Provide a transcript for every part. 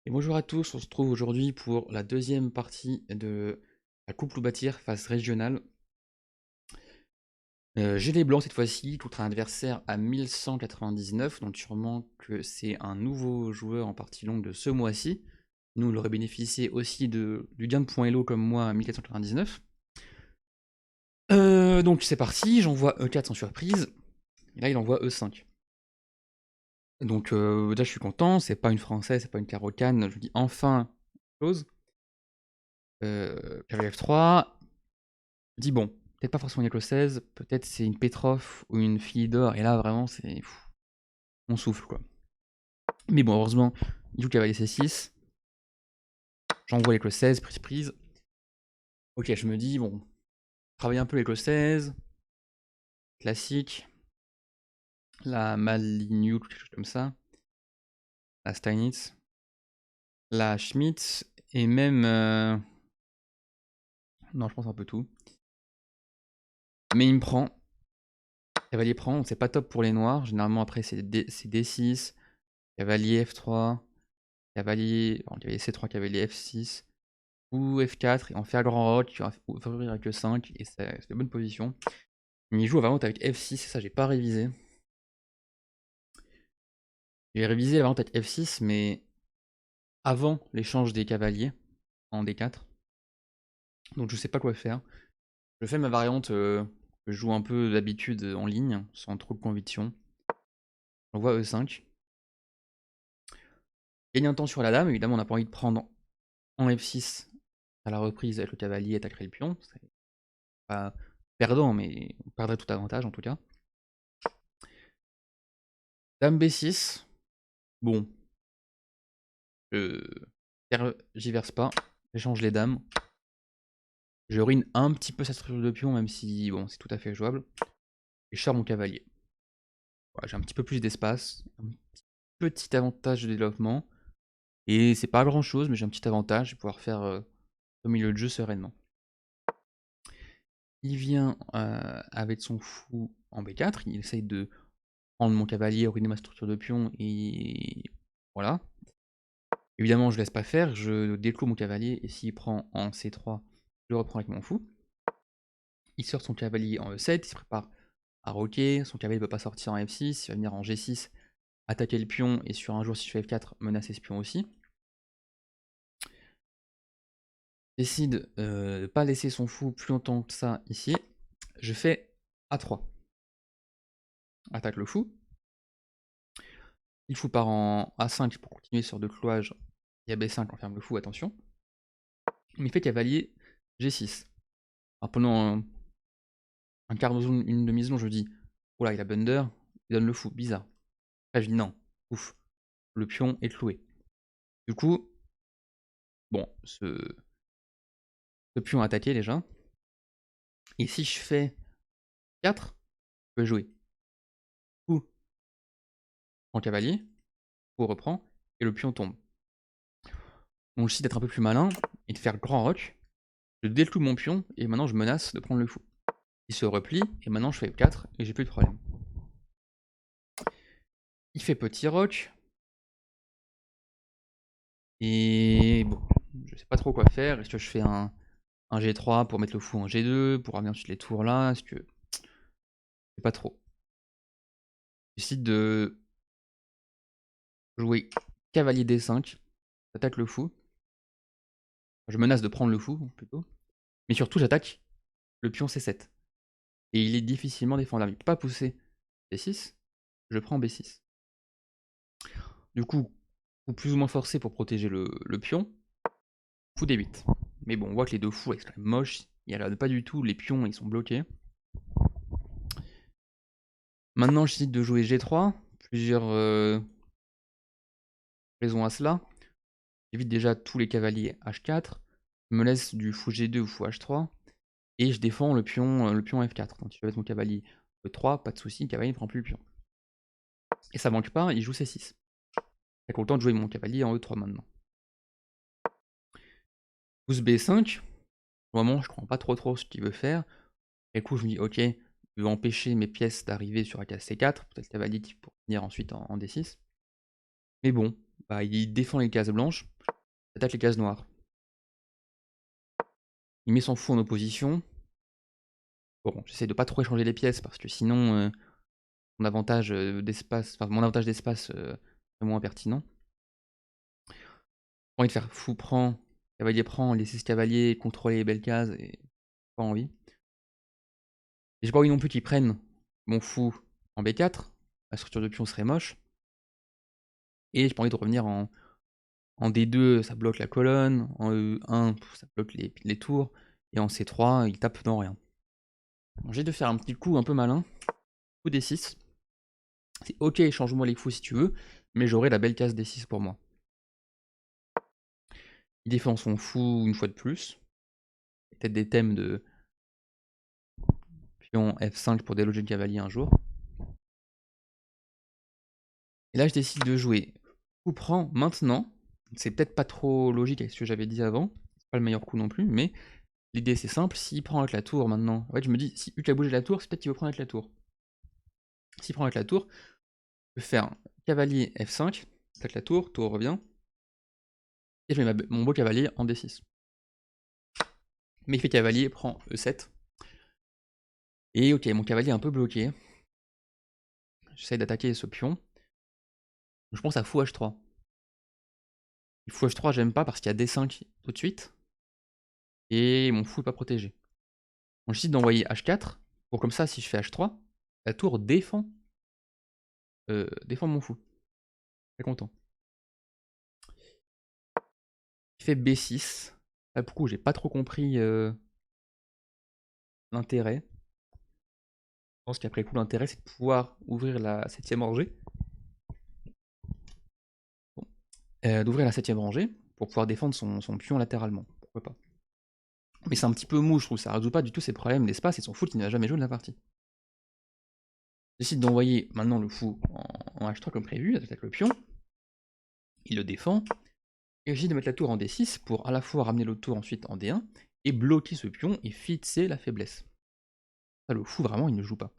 Et bonjour à tous, on se trouve aujourd'hui pour la deuxième partie de la coupe Loup-Bâtir phase régionale. J'ai les blancs cette fois-ci, contre un adversaire à 1199, donc sûrement que c'est un nouveau joueur en partie longue de ce mois-ci. Nous, on aurait bénéficié aussi du gain de points Elo comme moi à 1499. Donc c'est parti, j'envoie E4 sans surprise, et là il envoie E5. Donc déjà je suis content, c'est pas une française, c'est pas une carocane, je dis enfin chose. Cavalier F3, je dis bon, peut-être pas forcément une école 16, peut-être c'est une Petrov ou une Philidor, et là vraiment c'est. On souffle quoi. Mais bon, heureusement, il joue cavalier C6. J'envoie l'école 16, prise. Ok, je me dis, bon, travailler un peu l'école 16, classique, la Malignou, quelque chose comme ça, la Steinitz, la Schmitz, et même. Non, je pense un peu tout. Mais il me prend. Cavalier prend, c'est pas top pour les noirs. Généralement, après, c'est D6, cavalier F3, cavalier C3, cavalier F6, ou F4, et en faire grand rock, tu vas ouvrir avec le 5, et c'est une bonne position. Mais il joue vraiment avec F6, et ça, j'ai pas révisé. J'ai révisé la variante avec F6, mais avant l'échange des cavaliers en D4. Donc je sais pas quoi faire. Je fais ma variante que je joue un peu d'habitude en ligne, sans trop de conviction. J'envoie E5. Gagne un temps sur la dame, évidemment on n'a pas envie de prendre en F6 à la reprise avec le cavalier et attaquer le pion. C'est pas perdant, mais on perdrait tout avantage en tout cas. Dame B6. Bon. J'y verse pas. J'échange les dames. Je ruine un petit peu sa structure de pion, même si bon, c'est tout à fait jouable. Et je sors mon cavalier. Voilà, j'ai un petit peu plus d'espace. Un petit avantage de développement. Et c'est pas grand chose, mais j'ai un petit avantage. Je vais pouvoir faire au milieu de jeu sereinement. Il vient avec son fou en B4. Il essaye de prendre mon cavalier, ruiner ma structure de pion. Et voilà. Évidemment, je laisse pas faire. Je déclôt mon cavalier. Et s'il prend en C3, je le reprends avec mon fou. Il sort son cavalier en E7. Il se prépare à roquer. Son cavalier ne peut pas sortir en F6. Il va venir en G6, attaquer le pion. Et sur un jour, si je fais F4, menacer ce pion aussi. Décide de ne pas laisser son fou plus longtemps que ça ici. Je fais A3. Attaque le fou. Le fou part en A5 pour continuer sur deux clouages. Et à B5, on ferme le fou, attention. Mais il fait cavalier G6. Alors pendant un quart de zone, une demi-zone, je dis oh là, il a blunder, il donne le fou, bizarre. Après, je dis non, ouf, le pion est cloué. Du coup, bon, ce pion a attaqué déjà. Et si je fais 4, je peux jouer. Fou en cavalier, fou reprend, et le pion tombe. Donc j'essaie d'être un peu plus malin et de faire grand rock. Je décloue mon pion et maintenant je menace de prendre le fou. Il se replie et maintenant je fais F4 et j'ai plus de problème. Il fait petit rock. Et bon, je sais pas trop quoi faire. Est-ce que je fais un G3 pour mettre le fou en G2, pour amener ensuite les tours là? Est-ce que. Je sais pas trop. J'essaie de jouer cavalier D5. J'attaque le fou. Je menace de prendre le fou plutôt. Mais surtout j'attaque le pion C7. Et il est difficilement défendable. Il peut pas pousser C6. Je prends B6. Du coup, plus ou moins forcé pour protéger le pion. Fou D8. Mais bon, on voit que les deux fous sont quand même moches. Il y a pas du tout, les pions ils sont bloqués. Maintenant, je décide de jouer G3. Plusieurs raisons à cela. J'évite déjà tous les cavaliers H4. Je me laisse du fou G2 ou fou H3. Et je défends le pion F4. Quand il va mettre mon cavalier E3, pas de souci, le cavalier ne prend plus le pion. Et ça manque pas, il joue C6. J'ai content de jouer mon cavalier en E3 maintenant. Pouce B5. Au moment, je comprends pas trop ce qu'il veut faire. Et du coup, je me dis, ok, il veut empêcher mes pièces d'arriver sur la case C4. Peut-être cavalier pour venir ensuite en D6. Mais bon, bah, il défend les cases blanches. Attaque les cases noires. Il met son fou en opposition. Bon, j'essaie de pas trop échanger les pièces parce que sinon, mon avantage d'espace est moins pertinent. Pas envie de faire fou prend, cavalier prend, laisser ce cavalier contrôler les belles cases et pas envie. Et j'ai pas envie non plus qu'ils prennent mon fou en B4, la structure de pion serait moche. Et j'ai pas envie de revenir en D2, ça bloque la colonne, en E1, ça bloque les tours, et en C3, il tape dans rien. J'ai de faire un petit coup un peu malin, coup D6. C'est ok, change-moi les fous si tu veux, mais j'aurai la belle case D6 pour moi. Il défend son fou une fois de plus. Peut-être des thèmes de pion F5 pour déloger le cavalier un jour. Et là, je décide de jouer coup prend maintenant. C'est peut-être pas trop logique avec ce que j'avais dit avant. C'est pas le meilleur coup non plus, mais l'idée c'est simple. S'il prend avec la tour maintenant, en fait, je me dis, si Huc a bougé la tour, c'est peut-être qu'il veut prendre avec la tour. S'il prend avec la tour, je peux faire cavalier F5, attaque la tour revient. Et je mets mon beau cavalier en D6. Mais il fait cavalier, prend E7. Et ok, mon cavalier est un peu bloqué. J'essaie d'attaquer ce pion. Je pense à fou H3. Fou H3, j'aime pas parce qu'il y a D5 tout de suite. Et mon fou est pas protégé. Donc je décide d'envoyer H4. Pour comme ça, si je fais H3, la tour défend mon fou. Très content. Il fait B6. Là, pour le coup, j'ai pas trop compris l'intérêt. Je pense qu'après coup, l'intérêt, c'est de pouvoir ouvrir la 7ème rangée. Bon. D'ouvrir la 7ème rangée pour pouvoir défendre son pion latéralement. Pourquoi pas. Mais c'est un petit peu mou, je trouve. Ça résout pas du tout ses problèmes d'espace et son fou qui n'a jamais joué de la partie. Je décide d'envoyer maintenant le fou en H3 comme prévu, avec le pion. Il le défend. Et j'ai de mettre la tour en D6 pour à la fois ramener l'autre tour ensuite en D1 et bloquer ce pion et fixer la faiblesse. Ça, le fou, vraiment, il ne joue pas.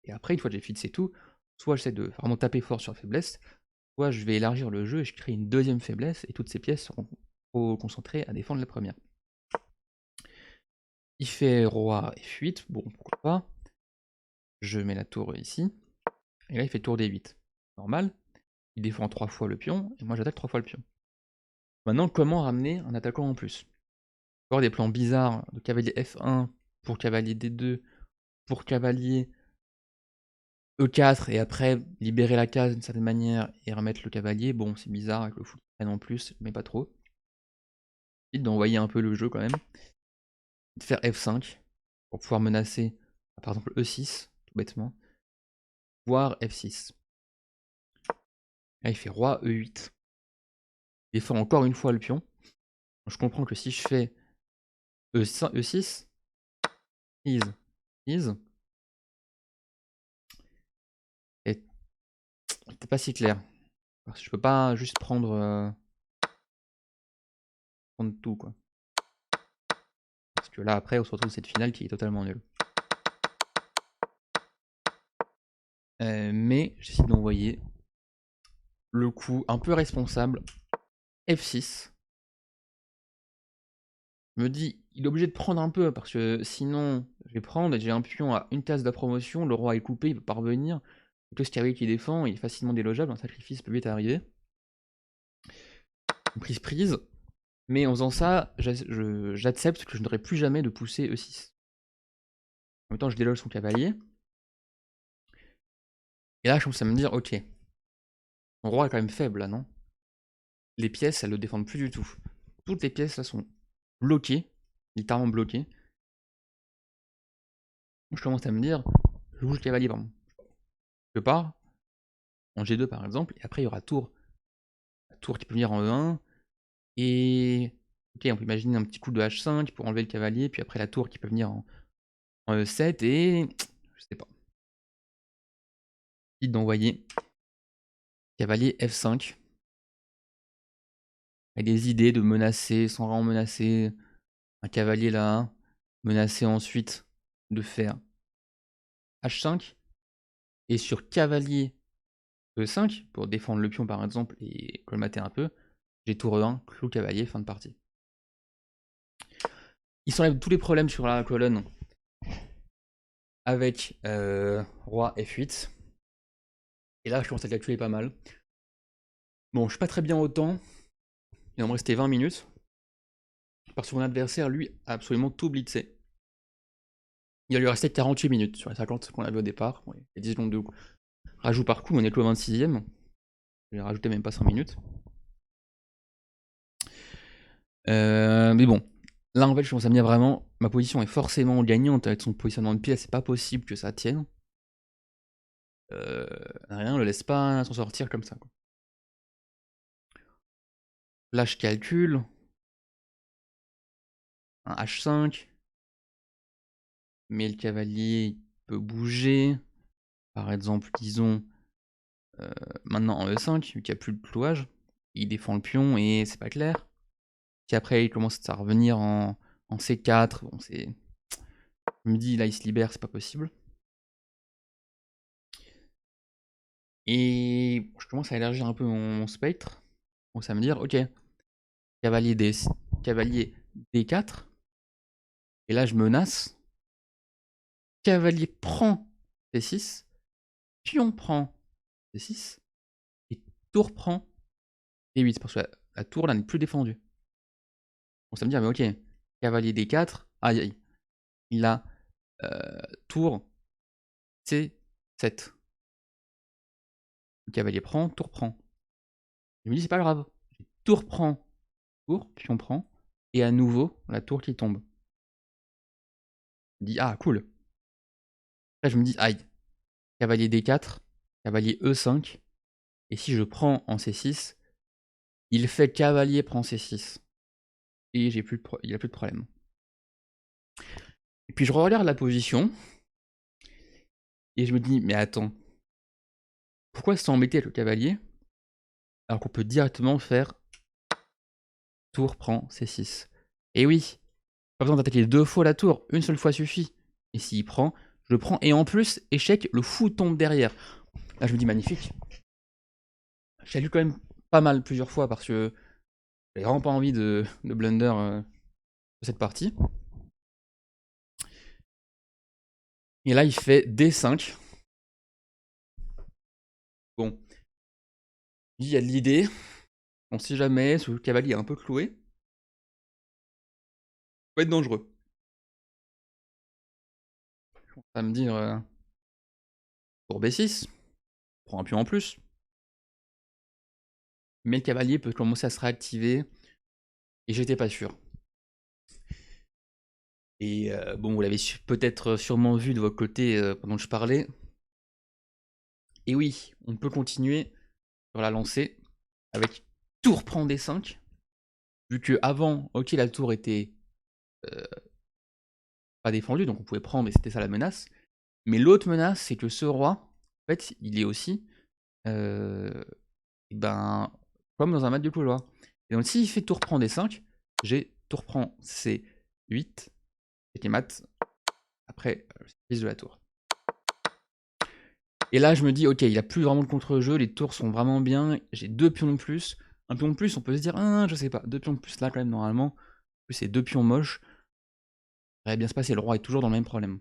Et après, une fois que j'ai fixé tout, soit j'essaie de vraiment taper fort sur la faiblesse, soit je vais élargir le jeu et je crée une deuxième faiblesse et toutes ces pièces seront concentrées à défendre la première. Il fait roi F8, bon, pourquoi pas. Je mets la tour ici. Et là, il fait tour D8. Normal. Il défend 3 fois le pion, et moi j'attaque 3 fois le pion. Maintenant, comment ramener un attaquant en plus? Avoir des plans bizarres de cavalier F1 pour cavalier D2 pour cavalier E4 et après libérer la case d'une certaine manière et remettre le cavalier. Bon, c'est bizarre avec le fou qui traîne en plus, mais pas trop. J'essaie d'envoyer un peu le jeu quand même. De faire F5 pour pouvoir menacer, par exemple, E6, tout bêtement, voire F6. Là, il fait roi E8. Il défend encore une fois le pion. Je comprends que si je fais E6, ease, et c'était pas si clair. Parce que je peux pas juste prendre tout, quoi. Parce que là, après, on se retrouve cette finale qui est totalement nulle. Mais j'essaie d'envoyer le coup un peu responsable. F6. Je me dis, il est obligé de prendre un peu, parce que sinon, je vais prendre, j'ai un pion à une case de la promotion, le roi est coupé, il peut pas revenir. Donc le cavalier qui défend, il est facilement délogeable, un sacrifice peut vite arriver. Une prise. Mais en faisant ça, j'accepte que je n'aurai plus jamais de pousser E6. En même temps, je déloge son cavalier. Et là, je commence à me dire, ok, mon roi est quand même faible là, non? Les pièces, elles le défendent plus du tout. Toutes les pièces là sont bloquées, littéralement bloquées. Je commence à me dire, je joue le cavalier, pardon. Je pars, en G2 par exemple, et après il y aura tour. Tour qui peut venir en E1, et ok, on peut imaginer un petit coup de H5 pour enlever le cavalier, puis après la tour qui peut venir en E7, et je sais pas. Ensuite d'envoyer cavalier F5. Avec des idées de menacer, sans vraiment menacer, un cavalier là, menacer ensuite de faire H5, et sur cavalier E5, pour défendre le pion par exemple et colmater un peu, J'ai tour E1, clou cavalier, fin de partie. Il s'enlève tous les problèmes sur la colonne avec roi F8. Et là, je commence à calculer pas mal. Bon, je suis pas très bien au temps. Il va me rester 20 minutes. Parce que mon adversaire, lui, a absolument tout blitzé. Il va lui rester 48 minutes sur les 50 qu'on avait au départ. Bon, il y a 10 secondes de rajout par coup, on est que au 26ème. Je vais rajouter même pas 5 minutes. Mais bon, là en fait je commence à me dire vraiment, ma position est forcément gagnante avec son positionnement de pied, c'est pas possible que ça tienne. Rien ne le laisse pas s'en sortir comme ça, quoi. Là je calcule, un H5, mais le cavalier peut bouger, par exemple disons maintenant en E5, vu qu'il n'y a plus de clouage, il défend le pion et c'est pas clair. Puis après il commence à revenir en C4, bon c'est... Je me dis là il se libère, c'est pas possible. Et je commence à élargir un peu mon spectre. On commence à me dire, ok, cavalier D4. Et là, je menace. Cavalier prend C6. Pion prend C6. Et tour prend D8. Parce que la tour, là, n'est plus défendue. On va me dire, mais ok, cavalier D4. Aïe, aïe. Il a tour C7. Le cavalier prend, tour prend. Je me dis, c'est pas grave. Tour prend, tour, pion prend. Et à nouveau, la tour qui tombe. Je me dis, ah, cool. Là, je me dis, aïe. Cavalier D4, cavalier E5, et si je prends en C6, il fait cavalier prend C6, et il n'y a plus de problème. Et puis je regarde la position, et je me dis, mais attends, pourquoi s'embêter avec le cavalier, alors qu'on peut directement faire tour prend C6. Et oui, pas besoin d'attaquer 2 fois la tour, une seule fois suffit. Et s'il prend, je prends, et en plus, échec, le fou tombe derrière. Là je me dis, magnifique. J'ai lu quand même pas mal plusieurs fois, parce que j'avais vraiment pas envie de blunder cette partie. Et là, il fait D5. Bon, il y a de l'idée. On sait jamais, ce cavalier est un peu cloué. Ça peut être dangereux. On va me dire, pour B6, prend un pion en plus. Mais le cavalier peut commencer à se réactiver. Et j'étais pas sûr. Et bon, vous l'avez peut-être sûrement vu de votre côté pendant que je parlais. Et oui, on peut continuer sur la lancée avec tour prend D5. Vu que avant, ok, la tour était pas défendue, donc on pouvait prendre, mais c'était ça la menace. Mais l'autre menace, c'est que ce roi, en fait, il est aussi ben, comme dans un match de couloir. Et donc s'il fait tour prend D5, j'ai tour prend C8, et les maths, après service de la tour. Et là je me dis, ok, il n'y a plus vraiment de contre-jeu, les tours sont vraiment bien, j'ai 2 pions de plus. Un pion de plus, on peut se dire, ah, je sais pas, 2 pions de plus là quand même normalement. En plus c'est 2 pions moches. Ça va bien se passer, le roi est toujours dans le même problème.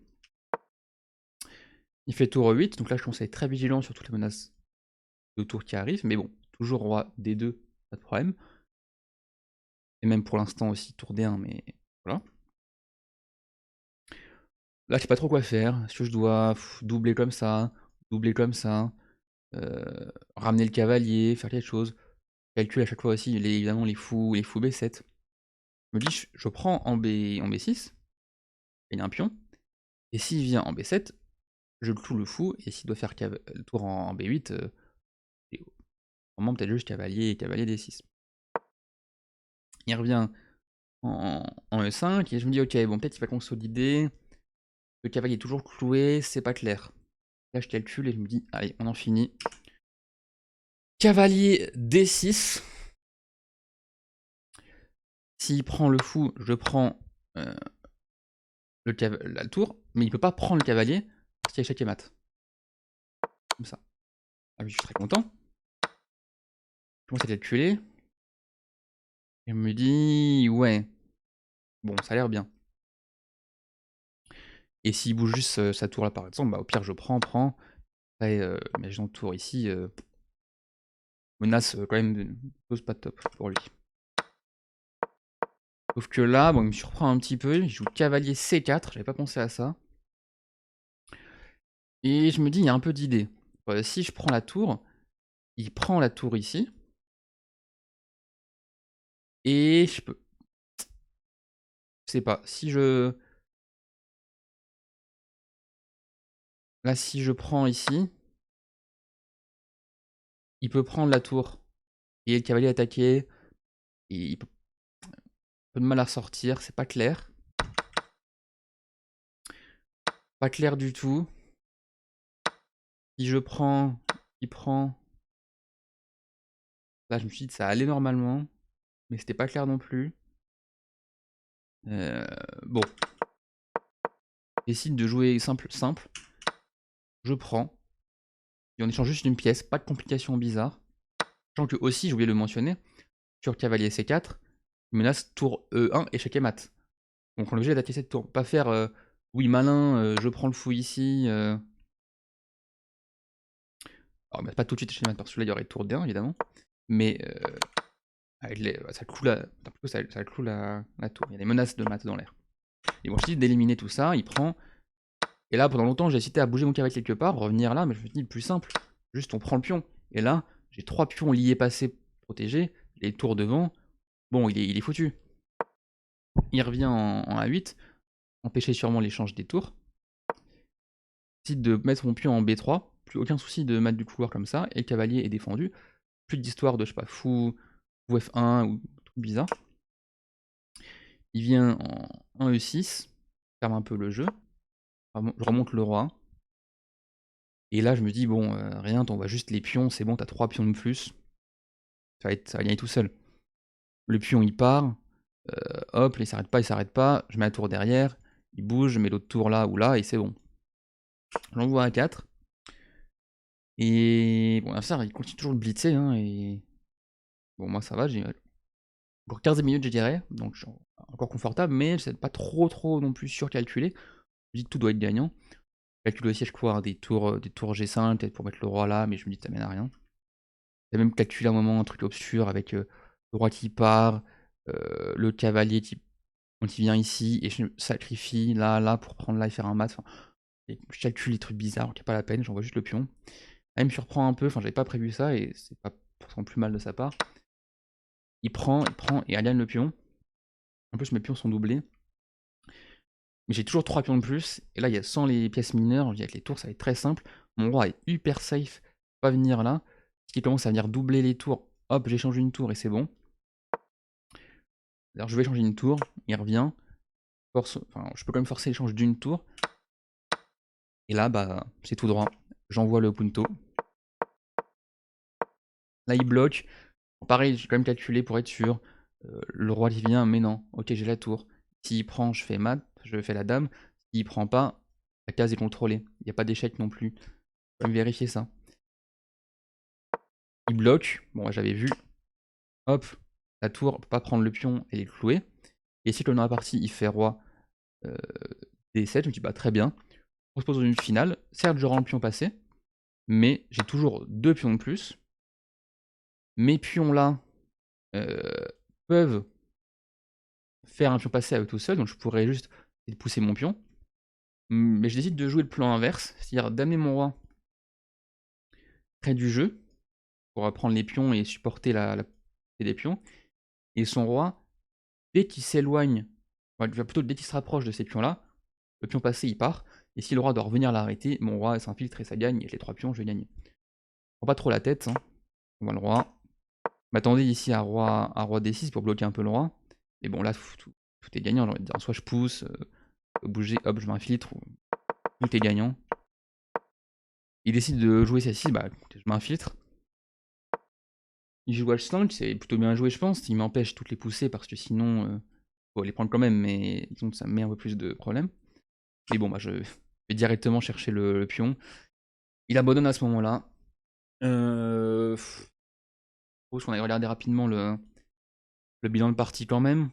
Il fait tour 8, donc là je commence à être très vigilant sur toutes les menaces de tour qui arrivent, mais bon, toujours roi D2, pas de problème. Et même pour l'instant aussi tour D1, mais voilà. Là, je sais pas trop quoi faire. Est-ce que je dois doubler comme ça, ramener le cavalier, faire quelque chose. Calcule à chaque fois aussi, évidemment, les fous B7. Je me dis, je prends en B6, il y a un pion, et s'il vient en B7, je cloue le fou, et s'il doit faire le tour en B8, vraiment peut-être juste cavalier D6. Il revient en E5, et je me dis, ok, bon, peut-être il va consolider. Le cavalier est toujours cloué, c'est pas clair. Là, je calcule et je me dis, allez, on en finit. Cavalier D6. S'il prend le fou, je prends la tour, mais il peut pas prendre le cavalier parce qu'il y a échec et mat. Comme ça. Ah oui, je suis très content. Je commence à calculer. Je me dis, ouais, bon, ça a l'air bien. Et s'il bouge juste sa tour là par exemple, bah au pire je prends. Après, imaginons tour ici, menace quand même de chose pas top pour lui. Sauf que là, bon, il me surprend un petit peu, il joue cavalier C4, j'avais pas pensé à ça. Et je me dis, il y a un peu d'idée. Si je prends la tour, il prend la tour ici. Et je peux... Je sais pas, si je... Là, si je prends ici, il peut prendre la tour. Et le cavalier attaquer. Et il peut peu de mal à ressortir, c'est pas clair. Pas clair du tout. Si je prends, il prend. Là, je me suis dit que ça allait normalement. Mais c'était pas clair non plus. Bon. Décide de jouer simple. Je prends. Et on échange juste une pièce, pas de complications bizarres. Sachant que aussi, j'ai oublié de le mentionner, sur cavalier C4, il menace tour E1 échec et mat. Donc on est obligé d'attaquer cette tour. Pas faire oui malin, je prends le fou ici. Alors bah, pas tout de suite échec et mat parce que là il y aurait tour D1 évidemment. Mais ça cloue la tour. Il y a des menaces de mat dans l'air. Et bon, je dis d'éliminer tout ça, il prend. Et là pendant longtemps j'ai hésité à bouger mon cavalier quelque part, revenir là, mais je me suis dit le plus simple, juste on prend le pion. Et là, j'ai 3 pions liés passés protégés, les tours devant. Bon, il est foutu. Il revient en A8, empêcher sûrement l'échange des tours. Décide de mettre mon pion en B3, plus aucun souci de mettre du couloir comme ça, et le cavalier est défendu. Plus d'histoire de, je sais pas, fou F1 ou truc bizarre. Il vient en E6, ferme un peu le jeu. Je remonte le roi. Et là, je me dis, bon, rien, t'envoies juste les pions, c'est bon, t'as 3 pions de plus. Ça va gagner tout seul. Le pion, il part. Hop, il s'arrête pas. Je mets la tour derrière. Il bouge, je mets l'autre tour là ou là, et c'est bon. J'envoie à 4. Et bon, ça, il continue toujours de blitzer, hein, et bon, moi ça va, j'ai encore 15 minutes, je dirais, donc je suis encore confortable, mais c'est pas trop non plus surcalculé. Je dis que tout doit être gagnant. Je calcule aussi, je crois, avoir des tours G5, peut-être pour mettre le roi là, mais je me dis que ça mène à rien. J'ai même calculé un moment un truc obscur avec le roi qui part, le cavalier qui, quand il vient ici, et je sacrifie là, pour prendre là et faire un mat. Enfin, et je calcule les trucs bizarres, donc il n'y a pas la peine, j'envoie juste le pion. Là, il me surprend un peu, enfin, j'avais pas prévu ça, et c'est pas pourtant plus mal de sa part. Il prend, et aligne le pion. En plus, mes pions sont doublés. Mais j'ai toujours 3 pions de plus. Et là, il y a sans les pièces mineures. Je dis avec les tours, ça va être très simple. Mon roi est hyper safe. Pas venir là. Ce qui commence à venir doubler les tours. Hop, j'échange une tour et c'est bon. Alors, je vais changer une tour. Il revient. Enfin, je peux quand même forcer l'échange d'une tour. Et là, bah, c'est tout droit. J'envoie le punto. Là, il bloque. Pareil, j'ai quand même calculé pour être sûr. Le roi qui vient, mais non. Ok, j'ai la tour. S'il prend, je fais mat, je fais la dame. S'il prend pas, la case est contrôlée. Il n'y a pas d'échec non plus. Je vais vérifier ça. Il bloque. Bon, j'avais vu. Hop, la tour, peut pas prendre le pion, elle est clouée. Et si le dans la partie, il fait roi D7, je me dis bah très bien. On se pose dans une finale. Certes, je rends le pion passé, mais j'ai toujours 2 pions de plus. Mes pions là peuvent faire un pion passé à eux tout seuls, donc je pourrais juste pousser mon pion. Mais je décide de jouer le plan inverse, c'est-à-dire d'amener mon roi près du jeu, pour prendre les pions et supporter la des pions. Et son roi, dès qu'il s'éloigne, plutôt dès qu'il se rapproche de ces pions-là, le pion passé il part. Et si le roi doit revenir l'arrêter, mon roi s'infiltre et ça gagne. Et les 3 pions, je vais gagner. Prends pas trop la tête, hein. On voit le roi. M'attendais ici à roi D6 pour bloquer un peu le roi. Mais bon, là, tout est gagnant, j'ai envie de dire. Soit je pousse, bouger, hop, je m'infiltre, tout est gagnant. Il décide de jouer celle-ci, bah écoutez, je m'infiltre. Il joue H5, c'est plutôt bien joué, je pense. Il m'empêche toutes les pousser parce que sinon, faut les prendre quand même, mais disons que ça me met un peu plus de problèmes. Mais bon, bah je vais directement chercher le pion. Il abandonne à ce moment-là. Je qu'on a regardé rapidement Le bilan de partie quand même.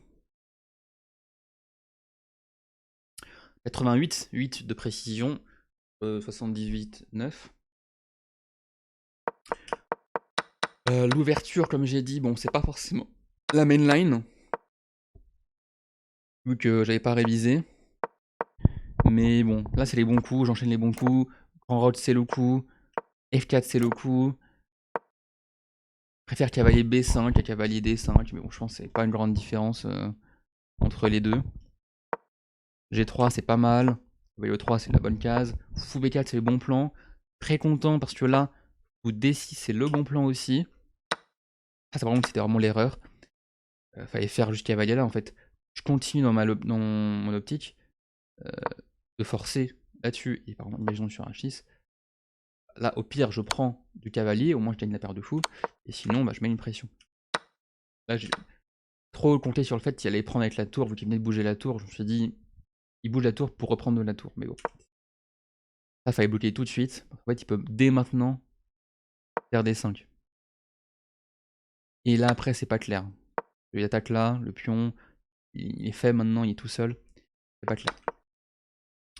88, 8 de précision, 78, 9. L'ouverture, comme j'ai dit, bon, c'est pas forcément la mainline, vu que j'avais pas révisé. Mais bon, là c'est les bons coups, j'enchaîne les bons coups. Grand Rod c'est le coup, F4 c'est le coup. Je préfère cavalier B5 à cavalier D5, mais bon, je pense que c'est pas une grande différence entre les deux. G3 c'est pas mal, cavalier E3 c'est la bonne case, fou B4 c'est le bon plan. Très content parce que là, fou D6 c'est le bon plan aussi. Ça c'était vraiment l'erreur. Fallait faire juste cavalier là en fait. Je continue dans mon optique de forcer là-dessus, et par exemple, imaginons sur un 6. Là, au pire, je prends du cavalier, au moins je gagne la paire de fous, et sinon, bah, je mets une pression. Là, j'ai trop compté sur le fait qu'il allait prendre avec la tour, vu qu'il venait de bouger la tour, je me suis dit, il bouge la tour pour reprendre de la tour, mais bon. Ça, fallait bloquer tout de suite. En fait, il peut dès maintenant faire des 5. Et là, après, c'est pas clair. Il attaque là, le pion, il est fait maintenant, il est tout seul. C'est pas clair.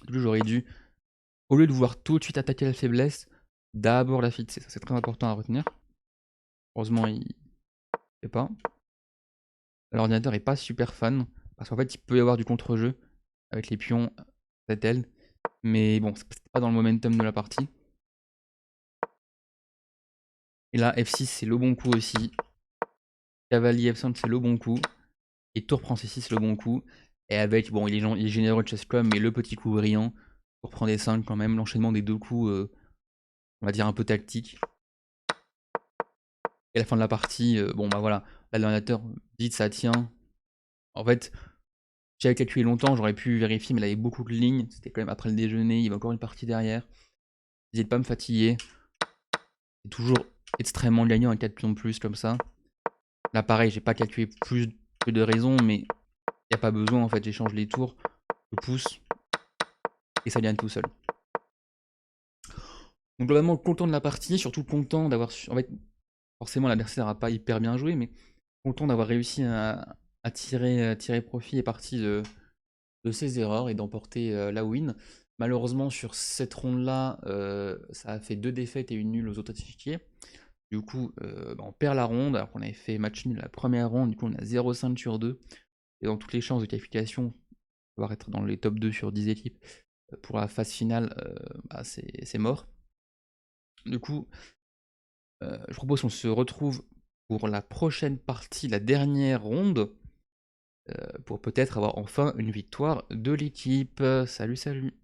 Du coup, j'aurais dû, au lieu de vouloir tout de suite attaquer la faiblesse, d'abord la fixer. Ça, c'est très important à retenir. Heureusement, il fait pas. L'ordinateur est pas super fan, parce qu'en fait, il peut y avoir du contre-jeu avec les pions ZL. Mais bon, c'est pas dans le momentum de la partie. Et là, F6, c'est le bon coup aussi. Cavalier F5, c'est le bon coup. Et tour prend C6, c'est le bon coup. Et avec, bon, il est généreux de chess-club, mais le petit coup brillant pour prendre D5 quand même. L'enchaînement des deux coups, on va dire un peu tactique. Et la fin de la partie, bon bah voilà, là l'ordinateur, vite ça tient. En fait, j'avais calculé longtemps, j'aurais pu vérifier, mais il avait beaucoup de lignes. C'était quand même après le déjeuner, il y avait encore une partie derrière. J'hésite pas à me fatiguer. C'est toujours extrêmement gagnant un 4 pions de plus comme ça. Là pareil, j'ai pas calculé plus que de raisons, mais il n'y a pas besoin en fait, j'échange les tours, je pousse, et ça gagne tout seul. Donc globalement content de la partie, surtout content d'avoir... En fait, forcément l'adversaire n'a pas hyper bien joué, mais content d'avoir réussi à tirer profit et parti de ses erreurs et d'emporter la win. Malheureusement sur cette ronde là, ça a fait 2 défaites et une nulle aux autres échiquiers. Du coup, bah, on perd la ronde, alors qu'on avait fait match nul la première ronde, du coup on a 0,5 sur 2. Et dans toutes les chances de qualification, on va être dans les top 2 sur 10 équipes. Pour la phase finale, bah, c'est mort. Du coup, je propose qu'on se retrouve pour la prochaine partie, la dernière ronde, pour peut-être avoir enfin une victoire de l'équipe. Salut, salut!